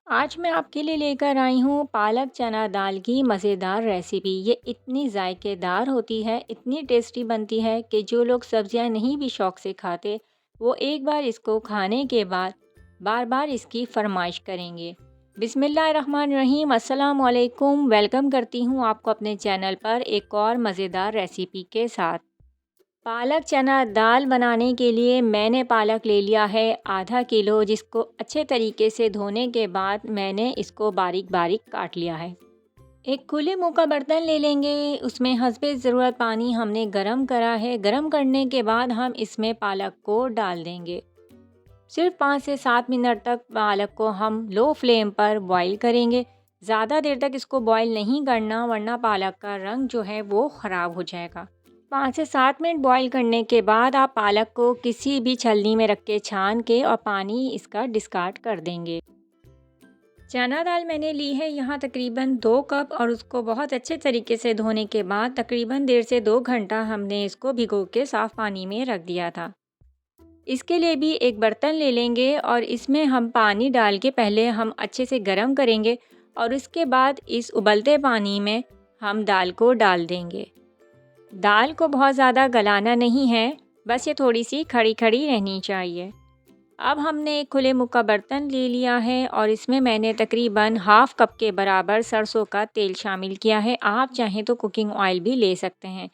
आज मैं आपके लिए लेकर आई हूँ पालक चना दाल की मज़ेदार रेसिपी। ये इतनी जायकेदार होती है, इतनी टेस्टी बनती है कि जो लोग सब्जियाँ नहीं भी शौक़ से खाते, वो एक बार इसको खाने के बाद बार-बार इसकी फरमाइश करेंगे। बिस्मिल्लाहिर्रहमानिर्रहीम, अस्सलाम वालेकुम। वेलकम करती हूँ आपको अपने चैनल पर एक और मज़ेदार रेसिपी के साथ। पालक चना दाल बनाने के लिए मैंने पालक ले लिया है आधा किलो, जिसको अच्छे तरीके से धोने के बाद मैंने इसको बारीक बारीक काट लिया है। एक खुले मुंह का बर्तन ले लेंगे, उसमें हस्बे ज़रूरत पानी हमने गरम करा है। गरम करने के बाद हम इसमें पालक को डाल देंगे। सिर्फ 5 से 7 मिनट तक पालक को हम लो फ्लेम पर बॉईल करेंगे। ज़्यादा देर तक इसको बॉईल नहीं करना, वरना पालक का रंग जो है वो ख़राब हो जाएगा। 5 से 7 मिनट बॉईल करने के बाद आप पालक को किसी भी छलनी में रख के छान के और पानी इसका डिस्कार्ड कर देंगे। चना दाल मैंने ली है यहाँ तकरीबन 2 कप, और उसको बहुत अच्छे तरीके से धोने के बाद तकरीबन 1.5 से 2 घंटा हमने इसको भिगो के साफ़ पानी में रख दिया था। इसके लिए भी एक बर्तन ले लेंगे और इसमें हम पानी डाल के पहले हम अच्छे से गर्म करेंगे, और उसके बाद इस उबलते पानी में हम दाल को डाल देंगे। दाल को बहुत ज़्यादा गलाना नहीं है, बस ये थोड़ी सी खड़ी खड़ी रहनी चाहिए। अब हमने एक खुले मुँह का बर्तन ले लिया है और इसमें मैंने तकरीबन हाफ़ कप के बराबर सरसों का तेल शामिल किया है। आप चाहें तो कुकिंग ऑयल भी ले सकते हैं।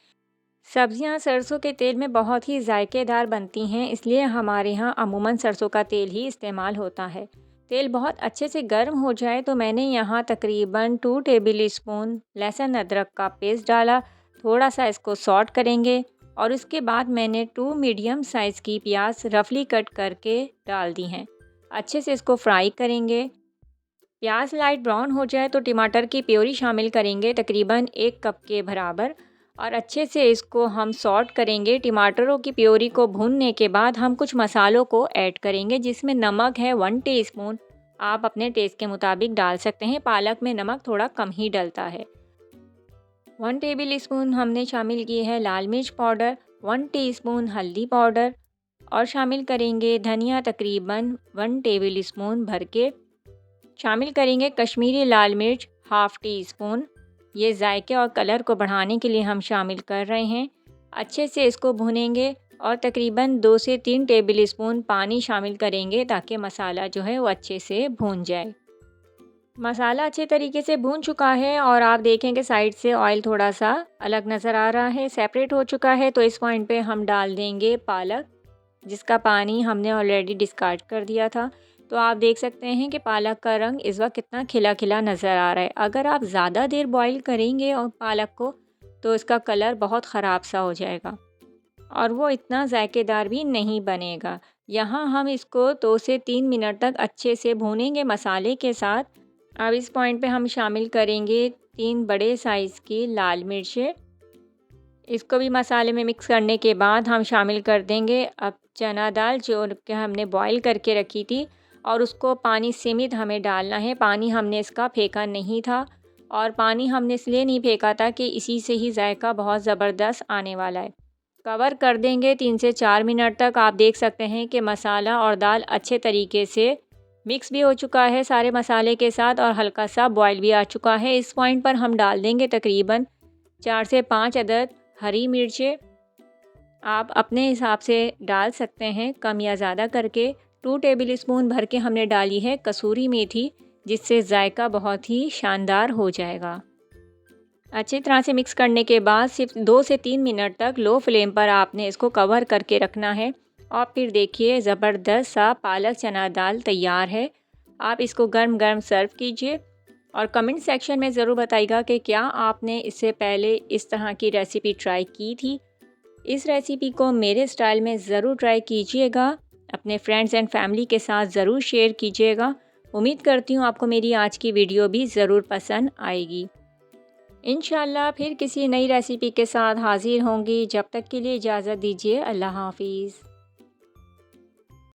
सब्जियां सरसों के तेल में बहुत ही जायकेदार बनती हैं, इसलिए हमारे यहाँ अमूमन सरसों का तेल ही इस्तेमाल होता है। तेल बहुत अच्छे से गर्म हो जाए तो मैंने यहाँ तकरीबन 2 टेबल स्पून लहसुन अदरक का पेस्ट डाला। थोड़ा सा इसको सॉट करेंगे और उसके बाद मैंने 2 मीडियम साइज़ की प्याज रफली कट करके डाल दी हैं। अच्छे से इसको फ्राई करेंगे। प्याज लाइट ब्राउन हो जाए तो टमाटर की प्योरी शामिल करेंगे तकरीबन 1 कप के बराबर, और अच्छे से इसको हम सॉट करेंगे। टमाटरों की प्योरी को भूनने के बाद हम कुछ मसालों को ऐड करेंगे, जिसमें नमक है 1 टीस्पून। आप अपने टेस्ट के मुताबिक डाल सकते हैं, पालक में नमक थोड़ा कम ही डलता है। 1 टेबल स्पून हमने शामिल की है लाल मिर्च पाउडर, 1 टीस्पून हल्दी पाउडर, और शामिल करेंगे धनिया तकरीबन 1 टेबल स्पून भर के। शामिल करेंगे कश्मीरी लाल मिर्च हाफ़ टी स्पून। ये जायके और कलर को बढ़ाने के लिए हम शामिल कर रहे हैं। अच्छे से इसको भूनेंगे और तकरीबन 2 से 3 टेबल स्पून पानी शामिल करेंगे ताकि मसाला जो है वो अच्छे से भून जाए। मसाला अच्छे तरीके से भून चुका है और आप देखेंगे साइड से ऑयल थोड़ा सा अलग नज़र आ रहा है, सेपरेट हो चुका है। तो इस पॉइंट पे हम डाल देंगे पालक, जिसका पानी हमने ऑलरेडी डिस्कार्ड कर दिया था। तो आप देख सकते हैं कि पालक का रंग इस वक्त कितना खिला खिला नज़र आ रहा है। अगर आप ज़्यादा देर बॉईल करेंगे और पालक को, तो इसका कलर बहुत ख़राब सा हो जाएगा और वो इतना जायकेदार भी नहीं बनेगा। यहाँ हम इसको 2 से 3 मिनट तक अच्छे से भूनेंगे मसाले के साथ। अब इस पॉइंट पे हम शामिल करेंगे 3 बड़े साइज़ की लाल मिर्चें। इसको भी मसाले में मिक्स करने के बाद हम शामिल कर देंगे अब चना दाल जो कि हमने बॉईल करके रखी थी, और उसको पानी सीमित हमें डालना है। पानी हमने इसका फेंका नहीं था, और पानी हमने इसलिए नहीं फेंका था कि इसी से ही जायका बहुत ज़बरदस्त आने वाला है। कवर कर देंगे 3 से 4 मिनट तक। आप देख सकते हैं कि मसाला और दाल अच्छे तरीके से मिक्स भी हो चुका है सारे मसाले के साथ, और हल्का सा बॉयल भी आ चुका है। इस पॉइंट पर हम डाल देंगे तकरीबन 4 से 5 अदद हरी मिर्चें। आप अपने हिसाब से डाल सकते हैं, कम या ज़्यादा करके। 2 टेबल स्पून भर के हमने डाली है कसूरी मेथी, जिससे जायका बहुत ही शानदार हो जाएगा। अच्छी तरह से मिक्स करने के बाद सिर्फ 2 से 3 मिनट तक लो फ्लेम पर आपने इसको कवर करके रखना है, और फिर देखिए ज़बरदस्त सा पालक चना दाल तैयार है। आप इसको गर्म गर्म सर्व कीजिए, और कमेंट सेक्शन में ज़रूर बताइएगा कि क्या आपने इससे पहले इस तरह की रेसिपी ट्राई की थी। इस रेसिपी को मेरे स्टाइल में ज़रूर ट्राई कीजिएगा, अपने फ्रेंड्स एंड फैमिली के साथ ज़रूर शेयर कीजिएगा। उम्मीद करती हूँ आपको मेरी आज की वीडियो भी ज़रूर पसंद आएगी। इंशाल्लाह फिर किसी नई रेसिपी के साथ हाज़िर होंगी। जब तक के लिए इजाज़त दीजिए। अल्लाह हाफ़िज़।